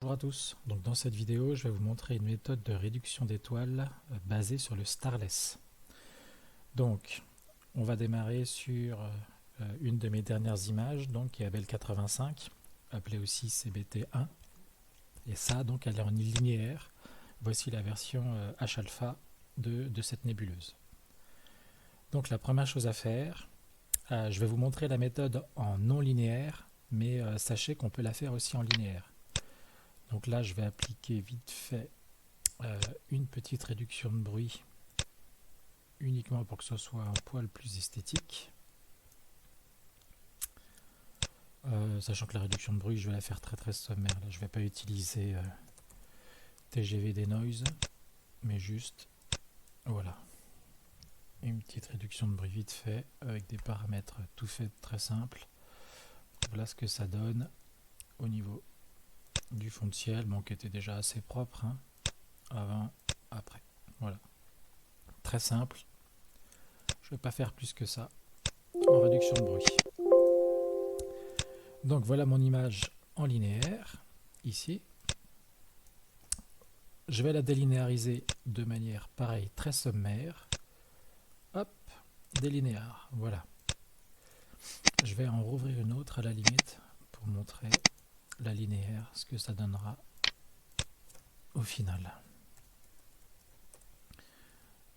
Bonjour à tous, donc dans cette vidéo je vais vous montrer une méthode de réduction d'étoiles basée sur le starless. Donc on va démarrer sur une de mes dernières images, donc qui est Abel 85, appelée aussi CBT1, et ça donc elle est en linéaire. Voici la version H-alpha de cette nébuleuse. Donc la première chose à faire, je vais vous montrer la méthode en non linéaire, mais sachez qu'on peut la faire aussi en linéaire. Donc là, je vais appliquer vite fait une petite réduction de bruit, uniquement pour que ce soit un poil plus esthétique. Sachant que la réduction de bruit, je vais la faire très sommaire. Là, je ne vais pas utiliser TGV denoise, mais juste, voilà, une petite réduction de bruit vite fait, avec des paramètres tout faits très simples. Voilà ce que ça donne au niveau du fond de ciel, bon, qui était déjà assez propre, hein, avant, après. Voilà, très simple. Je ne vais pas faire plus que ça en réduction de bruit. Donc voilà mon image en linéaire, ici. Je vais la délinéariser de manière pareille, très sommaire. Hop, délinéar, voilà. Je vais en rouvrir une autre à la limite pour montrer la linéaire, ce que ça donnera au final.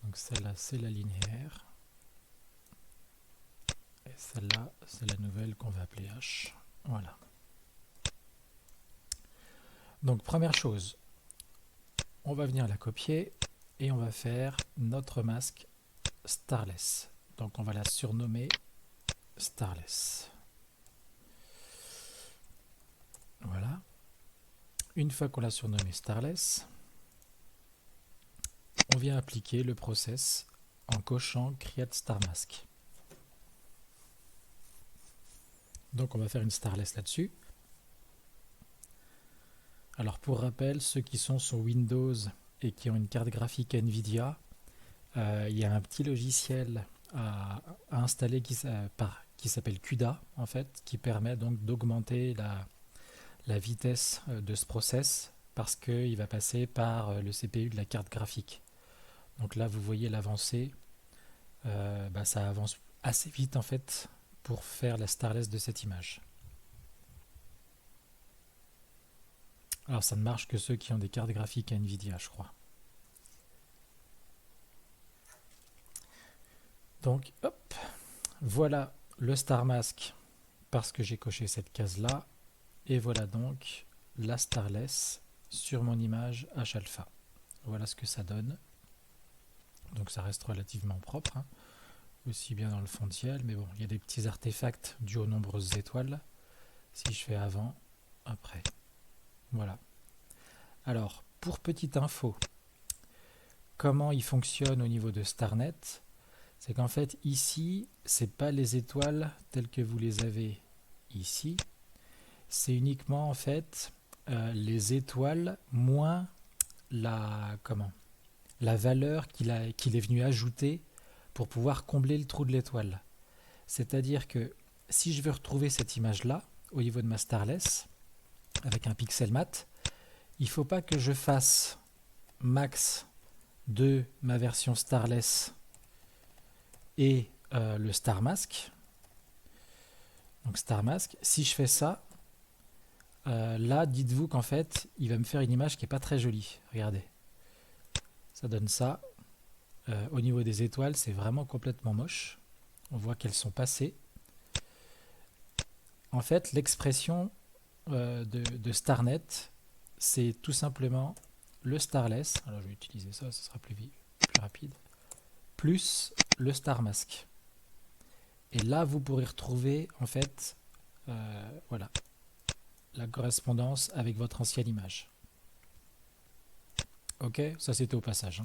Donc celle-là, c'est la linéaire. Et celle-là, c'est la nouvelle qu'on va appeler H. Voilà. Donc première chose, on va venir la copier et on va faire notre masque starless. Donc on va la surnommer starless. Voilà. Une fois qu'on l'a surnommé starless, on vient appliquer le process en cochant create star mask. Donc on va faire une starless là-dessus. Alors pour rappel, ceux qui sont sur Windows et qui ont une carte graphique Nvidia, il y a un petit logiciel à installer qui s'appelle CUDA en fait, qui permet donc d'augmenter la vitesse de ce process parce qu'il va passer par le CPU de la carte graphique. Donc là vous voyez l'avancée, ça avance assez vite en fait pour faire la starless de cette image. Alors ça ne marche que ceux qui ont des cartes graphiques Nvidia, je crois. Donc hop, voilà le star mask parce que j'ai coché cette case là, et voilà donc la starless sur mon image H-alpha. Voilà ce que ça donne. Donc ça reste relativement propre, hein, aussi bien dans le fond de ciel, mais bon, il y a des petits artefacts dus aux nombreuses étoiles. Si je fais avant, après. Voilà. Alors, pour petite info, comment il fonctionne au niveau de StarNet, c'est qu'en fait ici, c'est pas les étoiles telles que vous les avez ici, c'est uniquement en fait les étoiles moins la valeur qu'il est venu ajouter pour pouvoir combler le trou de l'étoile. C'est-à-dire que si je veux retrouver cette image-là au niveau de ma starless avec un pixel mat, il ne faut pas que je fasse max de ma version starless et le star mask. Donc star mask, si je fais ça, là dites-vous qu'en fait il va me faire une image qui n'est pas très jolie. Regardez, ça donne ça. Au niveau des étoiles, c'est vraiment complètement moche. On voit qu'elles sont passées. En fait, l'expression de StarNet, c'est tout simplement le starless. Alors je vais utiliser ça, ce sera plus rapide. Plus le star mask. Et là, vous pourrez retrouver en fait, voilà, la correspondance avec votre ancienne image. Ok, ça c'était au passage, hein.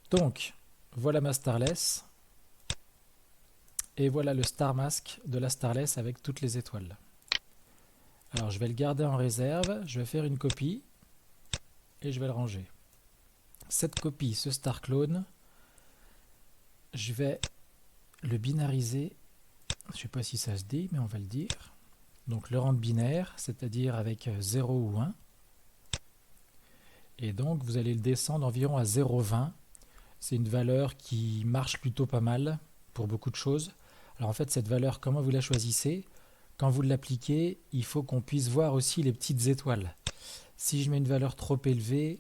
Donc, voilà ma starless. Et voilà le star mask de la starless avec toutes les étoiles. Alors je vais le garder en réserve, je vais faire une copie et je vais le ranger. Cette copie, ce star clone, je vais le binariser. Je ne sais pas si ça se dit, mais on va le dire. donc le rang binaire, c'est-à-dire avec 0 ou 1. Et donc vous allez le descendre environ à 0,20. C'est une valeur qui marche plutôt pas mal pour beaucoup de choses. Alors en fait, cette valeur, comment vous la choisissez? Quand vous l'appliquez, il faut qu'on puisse voir aussi les petites étoiles. Si je mets une valeur trop élevée,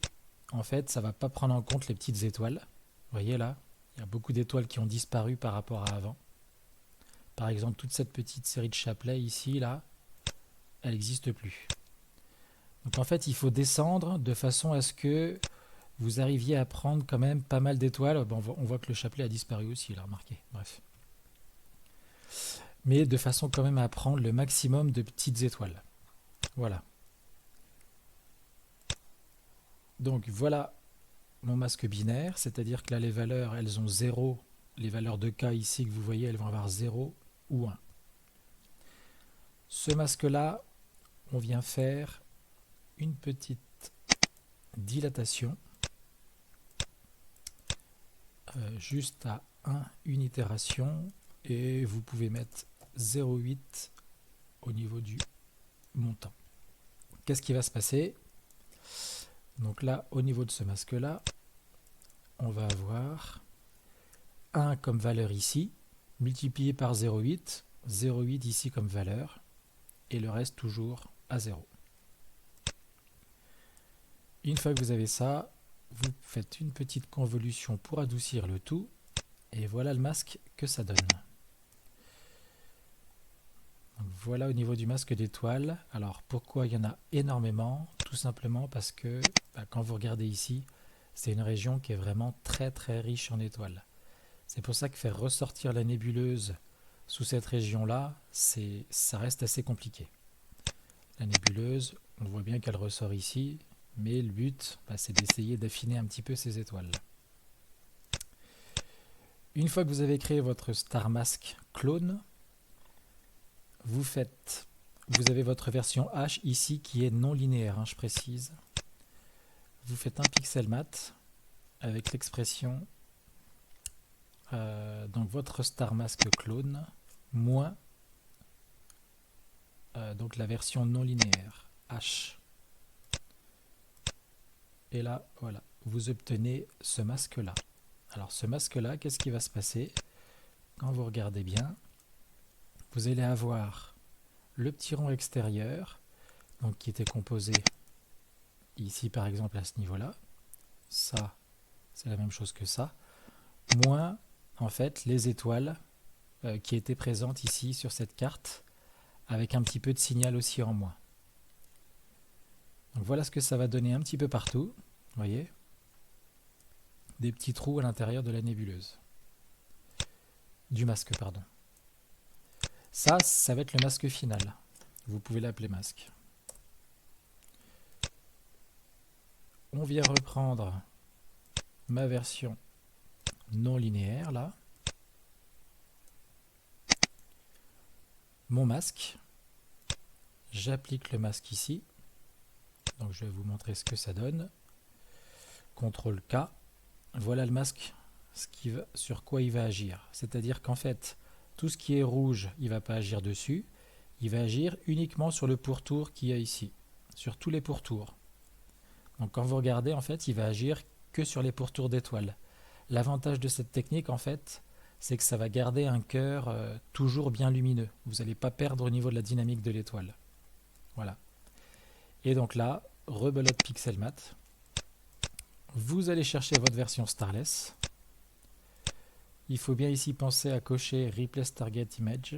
en fait, ça ne va pas prendre en compte les petites étoiles. Vous voyez là, il y a beaucoup d'étoiles qui ont disparu par rapport à avant. Par exemple, toute cette petite série de chapelets ici, là, elle n'existe plus. Donc en fait, il faut descendre de façon à ce que vous arriviez à prendre quand même pas mal d'étoiles. Bon, on voit que le chapelet a disparu aussi, là, remarquez. Bref. Mais de façon quand même à prendre le maximum de petites étoiles. Voilà. Donc voilà mon masque binaire, c'est-à-dire que là les valeurs, elles ont 0. Les valeurs de K ici que vous voyez, elles vont avoir 0 ou 1. Ce masque-là, on vient faire une petite dilatation juste à une itération et vous pouvez mettre 0,8 au niveau du montant. Qu'est-ce qui va se passer? Donc là, au niveau de ce masque-là, on va avoir 1 comme valeur ici, multiplié par 0,8, 0,8 ici comme valeur, et le reste toujours à 0. Une fois que vous avez ça, vous faites une petite convolution pour adoucir le tout, et voilà le masque que ça donne. Donc voilà au niveau du masque d'étoiles. Alors pourquoi il y en a énormément? Tout simplement parce que quand vous regardez ici, c'est une région qui est vraiment très très riche en étoiles. C'est pour ça que faire ressortir la nébuleuse sous cette région-là, ça reste assez compliqué. La nébuleuse, on voit bien qu'elle ressort ici, mais le but, c'est d'essayer d'affiner un petit peu ces étoiles. Une fois que vous avez créé votre Star Mask clone, vous avez votre version H ici qui est non linéaire, je précise. Vous faites un pixel mat avec l'expression donc votre Star Mask clone moins donc la version non linéaire H. Et là, voilà, vous obtenez ce masque-là. Alors ce masque-là, qu'est-ce qui va se passer? Quand vous regardez bien, vous allez avoir le petit rond extérieur, donc qui était composé ici par exemple à ce niveau-là. Ça, c'est la même chose que ça. Moins, en fait, les étoiles qui étaient présentes ici sur cette carte, avec un petit peu de signal aussi en moins. Donc voilà ce que ça va donner un petit peu partout. Vous voyez? Des petits trous à l'intérieur de la nébuleuse. Du masque, pardon. Ça va être le masque final. Vous pouvez l'appeler masque. On vient reprendre ma version non linéaire, là. Mon masque. J'applique le masque ici. Donc je vais vous montrer ce que ça donne. CTRL K. Voilà le masque sur quoi il va agir. C'est-à-dire qu'en fait, tout ce qui est rouge, il ne va pas agir dessus. Il va agir uniquement sur le pourtour qu'il y a ici. Sur tous les pourtours. Donc quand vous regardez, en fait, il va agir que sur les pourtours d'étoiles. L'avantage de cette technique, en fait, c'est que ça va garder un cœur toujours bien lumineux. Vous n'allez pas perdre au niveau de la dynamique de l'étoile. Voilà. Et donc là, rebelote pixel mat. Vous allez chercher votre version Starless. Il faut bien ici penser à cocher Replace Target Image.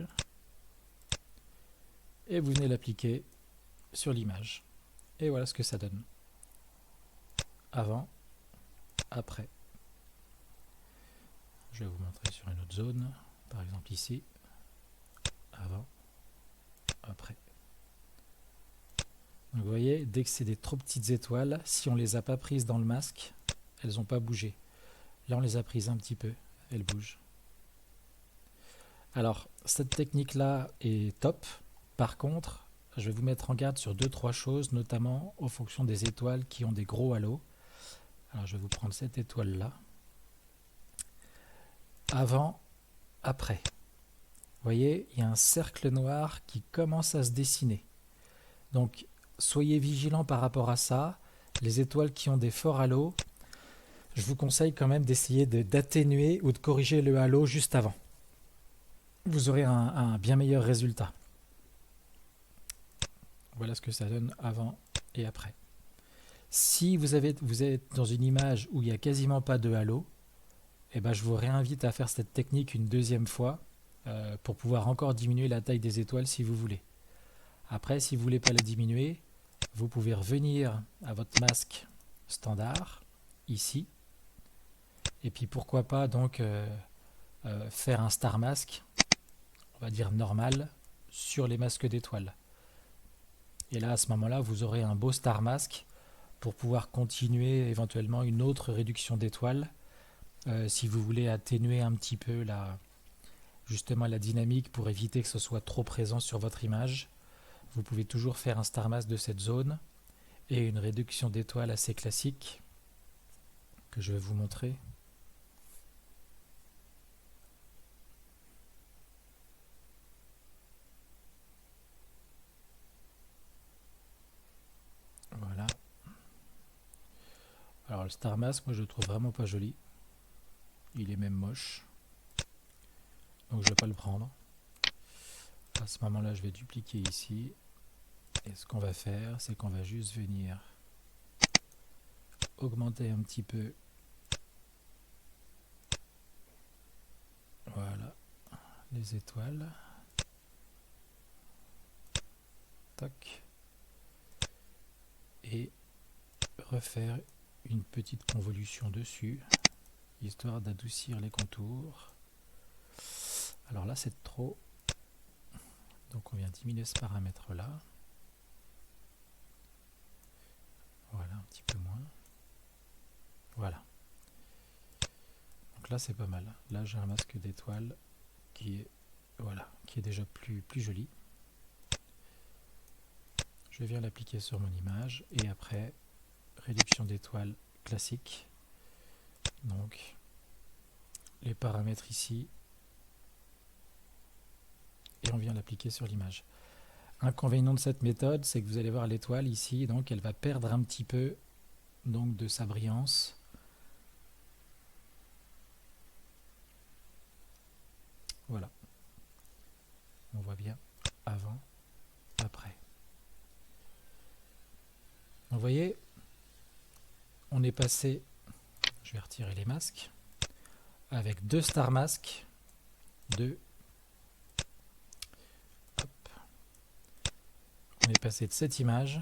Et vous venez l'appliquer sur l'image. Et voilà ce que ça donne. Avant, après. Je vais vous montrer sur une autre zone. Par exemple ici. Avant, après. Donc vous voyez, dès que c'est des trop petites étoiles, si on ne les a pas prises dans le masque, elles n'ont pas bougé. Là, on les a prises un petit peu, elles bougent. Alors, cette technique-là est top. Par contre, je vais vous mettre en garde sur 2-3 choses, notamment en fonction des étoiles qui ont des gros halos. Alors, je vais vous prendre cette étoile-là. Avant, après. voyez, il y a un cercle noir qui commence à se dessiner. Donc, soyez vigilants par rapport à ça. Les étoiles qui ont des forts halos, je vous conseille quand même d'essayer d'atténuer ou de corriger le halo juste avant. Vous aurez un bien meilleur résultat. Voilà ce que ça donne avant et après. Si vous êtes dans une image où il n'y a quasiment pas de halo, eh ben je vous réinvite à faire cette technique une deuxième fois pour pouvoir encore diminuer la taille des étoiles si vous voulez. Après, si vous ne voulez pas la diminuer, vous pouvez revenir à votre masque standard, ici, et puis pourquoi pas donc faire un star mask, on va dire normal, sur les masques d'étoiles. Et là, à ce moment-là, vous aurez un beau star mask pour pouvoir continuer éventuellement une autre réduction d'étoiles si vous voulez atténuer un petit peu justement la dynamique pour éviter que ce soit trop présent sur votre image. Vous pouvez toujours faire un star mask de cette zone et une réduction d'étoiles assez classique que je vais vous montrer. Voilà. Alors le star mask, moi je le trouve vraiment pas joli. Il est même moche. Donc je ne vais pas le prendre. À ce moment-là, je vais dupliquer ici. Et ce qu'on va faire, c'est qu'on va juste venir augmenter un petit peu. Voilà, les étoiles. Tac. Et refaire une petite convolution dessus, histoire d'adoucir les contours. Alors là, c'est trop. Donc on vient diminuer ce paramètre-là. Voilà, un petit peu moins. Voilà. Donc là, c'est pas mal. Là, j'ai un masque d'étoiles qui est déjà plus joli. Je viens l'appliquer sur mon image et après, réduction d'étoiles classique. Donc, les paramètres ici. Et on vient l'appliquer sur l'image. Inconvénient de cette méthode, c'est que vous allez voir l'étoile ici, donc elle va perdre un petit peu donc, de sa brillance. Voilà. On voit bien avant, après. Donc, vous voyez, on est passé, je vais retirer les masques, avec deux star masks, on est passé de cette image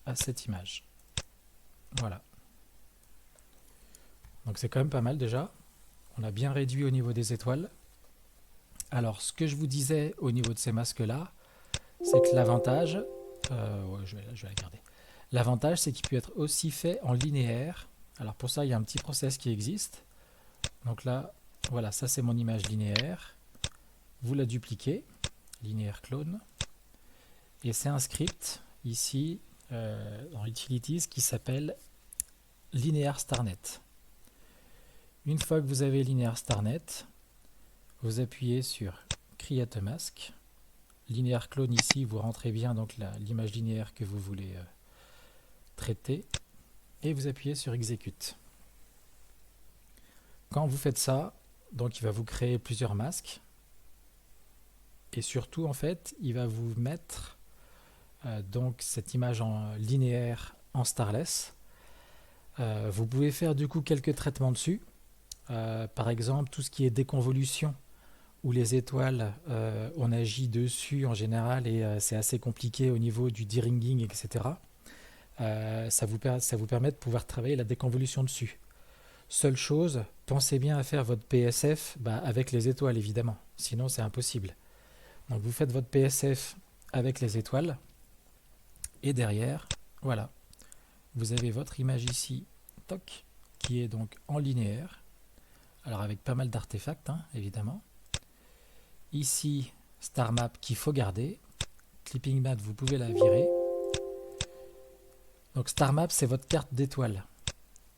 à cette image. Voilà. Donc c'est quand même pas mal déjà. On a bien réduit au niveau des étoiles. Alors ce que je vous disais au niveau de ces masques-là, c'est que l'avantage, ouais, je vais la garder. L'avantage, c'est qu'il peut être aussi fait en linéaire. Alors pour ça, il y a un petit process qui existe. Donc là, voilà, ça c'est mon image linéaire. Vous la dupliquez, linéaire clone. Et c'est un script ici dans Utilities qui s'appelle Linear StarNet. Une fois que vous avez Linear StarNet, vous appuyez sur Create a Mask. Linear Clone ici, vous rentrez bien donc l'image linéaire que vous voulez traiter et vous appuyez sur Execute. Quand vous faites ça, donc il va vous créer plusieurs masques et surtout en fait, il va vous mettre donc cette image en linéaire en starless. Vous pouvez faire du coup quelques traitements dessus. Par exemple, tout ce qui est déconvolution où les étoiles, on agit dessus en général et c'est assez compliqué au niveau du de-ringing, etc. Ça vous permet de pouvoir travailler la déconvolution dessus. Seule chose, pensez bien à faire votre PSF avec les étoiles évidemment, sinon c'est impossible. Donc vous faites votre PSF avec les étoiles et derrière, voilà, vous avez votre image ici, toc, qui est donc en linéaire. Alors avec pas mal d'artefacts, hein, évidemment. Ici, Star Map qu'il faut garder. Clipping Mat, vous pouvez la virer. Donc Star Map, c'est votre carte d'étoiles.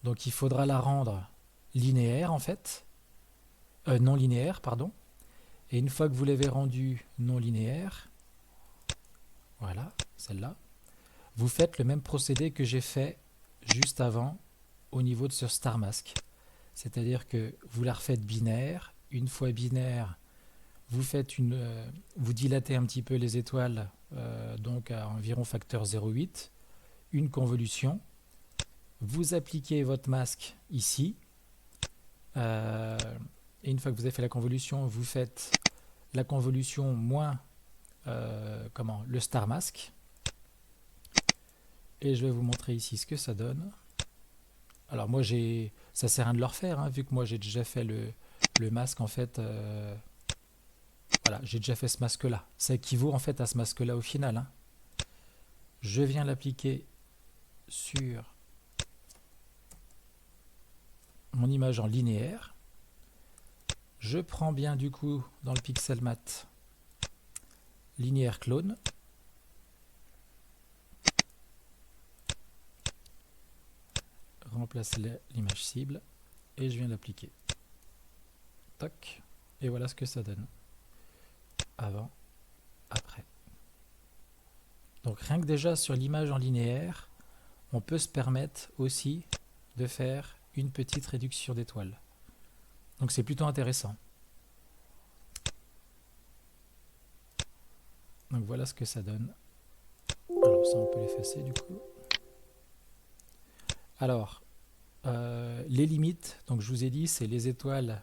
Donc il faudra la rendre linéaire en fait. non linéaire, pardon. Et une fois que vous l'avez rendu non linéaire, voilà, celle-là, vous faites le même procédé que j'ai fait juste avant au niveau de ce star mask. C'est-à-dire que vous la refaites binaire. Une fois binaire, vous dilatez un petit peu les étoiles, donc à environ facteur 0,8, une convolution. Vous appliquez votre masque ici. Et une fois que vous avez fait la convolution, vous faites la convolution moins le star mask. Et je vais vous montrer ici ce que ça donne. Alors moi, ça sert à rien de le refaire, hein, vu que moi j'ai déjà fait le masque en fait. Voilà, j'ai déjà fait ce masque-là. Ça équivaut en fait à ce masque-là au final. Hein. Je viens l'appliquer sur mon image en linéaire. Je prends bien du coup dans le pixel mat linéaire clone. Remplace l'image cible et je viens l'appliquer. Toc. Et voilà ce que ça donne. Avant, après. Donc rien que déjà sur l'image en linéaire, on peut se permettre aussi de faire une petite réduction d'étoiles. Donc c'est plutôt intéressant. Donc voilà ce que ça donne. Alors ça on peut l'effacer du coup. Alors, les limites, donc je vous ai dit, c'est les étoiles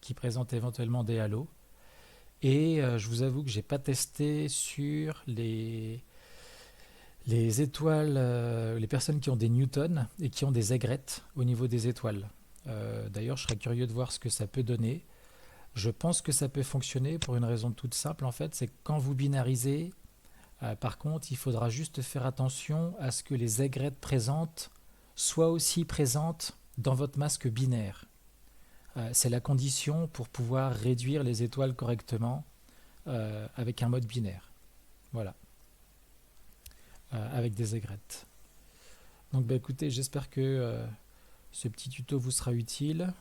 qui présentent éventuellement des halos. Et je vous avoue que j'ai pas testé sur les étoiles, les personnes qui ont des newtons et qui ont des aigrettes au niveau des étoiles. D'ailleurs, je serais curieux de voir ce que ça peut donner. Je pense que ça peut fonctionner pour une raison toute simple en fait, c'est que quand vous binarisez, par contre, il faudra juste faire attention à ce que les aigrettes présentes soient aussi présentes dans votre masque binaire. C'est la condition pour pouvoir réduire les étoiles correctement avec un mode binaire. Voilà. Avec des aigrettes. Donc bah, écoutez, j'espère que ce petit tuto vous sera utile.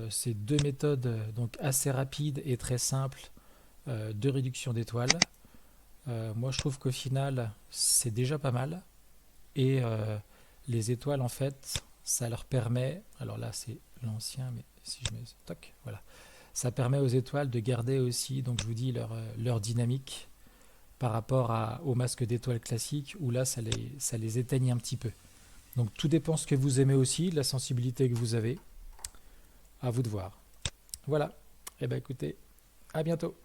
C'est deux méthodes donc assez rapides et très simples de réduction d'étoiles. Moi je trouve qu'au final c'est déjà pas mal. Et les étoiles en fait ça leur permet, alors là c'est l'ancien mais si je mets toc, voilà, ça permet aux étoiles de garder aussi, donc je vous dis leur dynamique par rapport au masque d'étoiles classique où là ça les éteigne un petit peu. Donc tout dépend ce que vous aimez aussi, de la sensibilité que vous avez. À vous de voir. Voilà. Et bien écoutez, à bientôt.